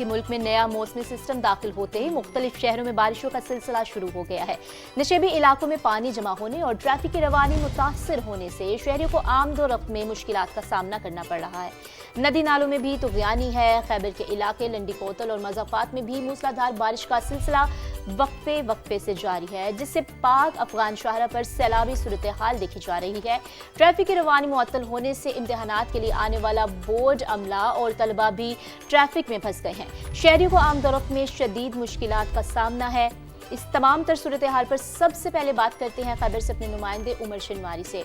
कि मुल्क में नया मौसमी सिस्टम दाखिल होते ही मुख्तलिफ शहरों में बारिशों का सिलसिला शुरू हो गया है। नशेबी इलाकों में पानी जमा होने और ट्रैफिक की रवानी मुतासर होने से शहरियों को आमदोरफ्त में मुश्किलात का सामना करना पड़ रहा है। नदी नालों में भी तुग़यानी है। खैबर के इलाके लंडी कोतल और मज़ाफ़ात में भी मूसलाधार बारिश का सिलसिला वक्फे वक्फे से जारी है, जिससे पाक अफगान शाहरा पर सैलाबी सूरत हाल देखी जा रही है। ट्रैफिक की रवानी मुअत्तल होने से इम्तिहानात के लिए आने वाला बोर्ड अमला और तलबा भी ट्रैफिक में फंस गए हैं। शहरियों को आमदोरफ्त में शदीद मुश्किलात का सामना है। इस तमाम तर सूरत हाल पर सबसे पहले बात करते हैं खैबर से अपने नुमाइंदे उमर शनवारी से।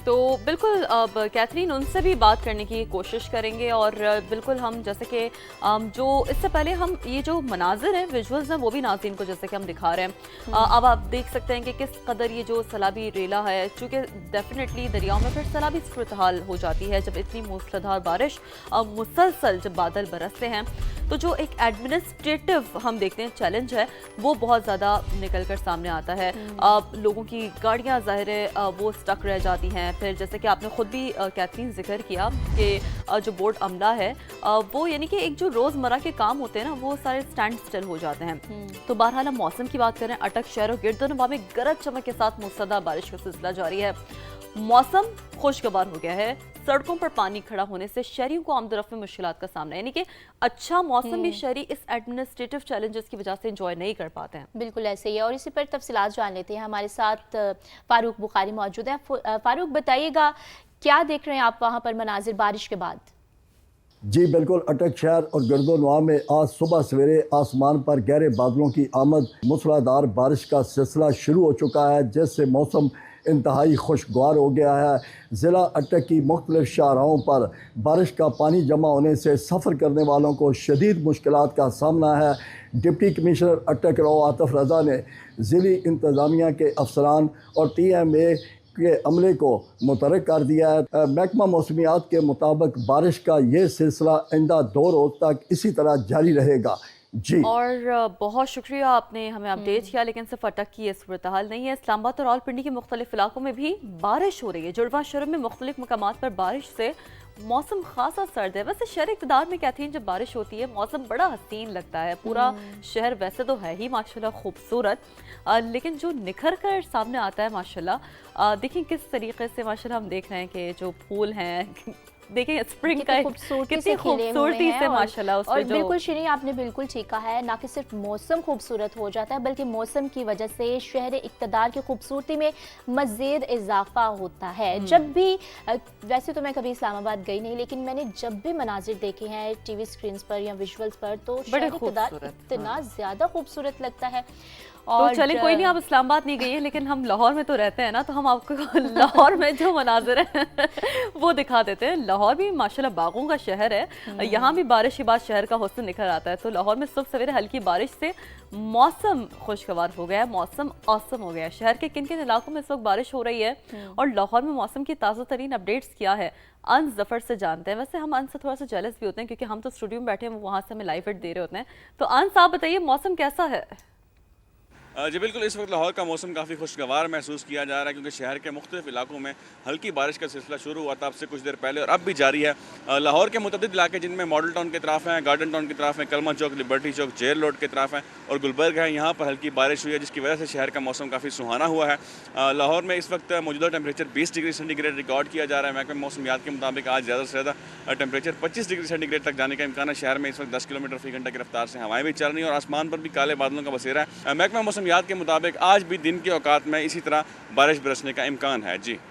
तो बिल्कुल अब कैथरीन उनसे भी बात करने की कोशिश करेंगे और बिल्कुल हम जैसे कि जो इससे पहले हम ये जो मनाजिर हैं, विजुअल्स हैं, वो भी नाज़रीन को जैसे कि हम दिखा रहे हैं। अब आप देख सकते हैं कि किस कदर ये जो सैलाबी रेला है, चूँकि डेफिनेटली दरियाओं में फिर सैलाबी सूरत हाल हो जाती है जब इतनी मूसलाधार बारिश मुसलसल जब बादल बरसते हैं। तो जो एक एडमिनिस्ट्रेटिव हम देखते हैं चैलेंज है वो बहुत ज़्यादा निकल कर सामने आता है। लोगों की गाड़ियाँ ज़ाहिर है वो स्टक रह जाती हैं। फिर जैसे कि आपने खुद भी कैथरीन जिक्र किया कि जो बोर्ड अमला है वो यानी कि एक जो रोज़मर्रा के काम होते हैं ना वो सारे स्टैंड स्टिल हो जाते हैं। तो बहरहाल हम मौसम की बात करें, अटक शहर और गिरदोनवा में गरज चमक के साथ मूसलाधार बारिश का सिलसिला जारी है। मौसम खुशगवार हो गया है। सड़कों पर पानी खड़ा होने से शहरियों को आमदरफ्त में मुश्किलात का सामना, यानी कि अच्छा मौसम भी शहरी इस एडमिनिस्ट्रेटिव चैलेंजेस की वजह से एंजॉय नहीं कर पाते हैं। बिल्कुल ऐसे ही है और इसी पर तफसीलात जान लेते हैं। हमारे साथ फारूक बुखारी मौजूद है। फारूक, बताइएगा क्या देख रहे हैं आप वहाँ पर मनाजिर बारिश के बाद? जी बिल्कुल, अटक शहर और गिरदोनवा में आज सुबह सवेरे आसमान पर गहरे बादलों की आमद, मूसलाधार बारिश का सिलसिला शुरू हो चुका है, जिससे मौसम इंतहाई खुशगवार हो गया है। ज़िला अटक की मुख्तलिफ शाहराहों पर बारिश का पानी जमा होने से सफ़र करने वालों को शदीद मुश्किलात का सामना है। डिप्टी कमिश्नर अटक रओ आतिफ रज़ा ने ज़िली इंतज़ामिया के अफसरान और TMA के अमले को मुतरक कर दिया है। महकमा मौसमियात के मुताबिक बारिश का ये सिलसिला आइंदा 2 रोज़ तक इसी तरह जारी रहेगा। जी, और बहुत शुक्रिया आपने हमें अपडेट किया। लेकिन सिर्फ अटक की ये सूरत हाल नहीं है, इस्लामाबाद और रावलपिंडी के मुख्तलिफ इलाकों में भी बारिश हो रही है। जुड़वा शहर में मुख्तलिफ मकामात पर बारिश से मौसम खासा सर्द है। वैसे शहर इक़्तिदार में कहती हैं जब बारिश होती है मौसम बड़ा हसीन लगता है। पूरा शहर वैसे तो है ही माशाल्लाह खूबसूरत, लेकिन जो निखर कर सामने आता है माशाल्लाह, देखिए किस तरीके से माशाल्लाह हम देख रहे हैं कि जो फूल हैं देखिए स्प्रिंग का कितनी खूबसूरती से माशाल्लाह उस पे जो बिल्कुल शिरीन, आपने बिल्कुल ठीक कहा है। ना कि सिर्फ मौसम खूबसूरत हो जाता है बल्कि मौसम की वजह से शहर इक़्तिदार की खूबसूरती में मज़ीद इजाफा होता है। जब भी वैसे तो मैं कभी इस्लामाबाद गई नहीं, लेकिन मैंने जब भी मनाजिर देखे हैं टीवी स्क्रीन पर या विजुअल्स पर तो शहर इक़्तिदार इतना ज़्यादा खूबसूरत लगता है। तो चलें कोई नहीं, आप इस्लामाबाद नहीं गई है लेकिन हम लाहौर में तो रहते हैं ना, तो हम आपको लाहौर में जो मनाजिर है वो दिखा देते हैं। लाहौर भी माशाल्लाह बागों का शहर है। यहाँ भी बारिश के बाद शहर का हुस्न निखर आता है। तो लाहौर में सुबह सवेरे हल्की बारिश से मौसम खुशगवार हो गया है, मौसम औसम हो गया है। शहर के किन किन इलाकों में इस वक्त बारिश हो रही है और लाहौर में मौसम की ताज़ा तरीन अपडेट्स क्या है, अंस जफर से जानते हैं। वैसे हम अंस से थोड़ा सा जेलस भी होते हैं क्योंकि हम तो स्टूडियो में बैठे हैं, वो वहाँ से हमें लाइव दे रहे होते हैं। तो अंस आप बताइए मौसम कैसा है? जी बिल्कुल, इस वक्त लाहौर का मौसम काफ़ी खुशगवार महसूस किया जा रहा है क्योंकि शहर के मुख्तलिफ इलाकों में हल्की बारिश का सिलसिला शुरू हुआ था अब से कुछ देर पहले और अब भी जारी है। लाहौर के मुतअद्दिद इलाके जिनमें मॉडल टाउन की तरफ हैं, गार्डन टाउन की तरफ हैं, कलमा चौक, लिबर्टी चौक, जेल रोड की तरफ हैं और गुलबर्ग है, यहाँ पर हल्की बारिश हुई है जिसकी वजह से शहर का मौसम काफ़ी सुहाना हुआ है। लाहौर में इस वक्त मौजूदा टेम्परेचर 20 डिग्री सेंटीग्रेड रिकॉर्ड किया जा रहा है। महकमा मौसमियात के मुताबिक आज ज़्यादा से ज़्यादा टेम्परेचर 25 डिग्री सेंटीग्रेड तक जाने का इम्कान है। शहर में इस वक्त 10 किलोमीटर फी घंटा की रफ्तार से हवाएं भी चल रही हैं और आसमान पर भी काले बादलों का बसेरा है। महकमा मौसमियात के मुताबिक आज भी दिन के औकात में इसी तरह बारिश बरसने का इम्कान है। जी।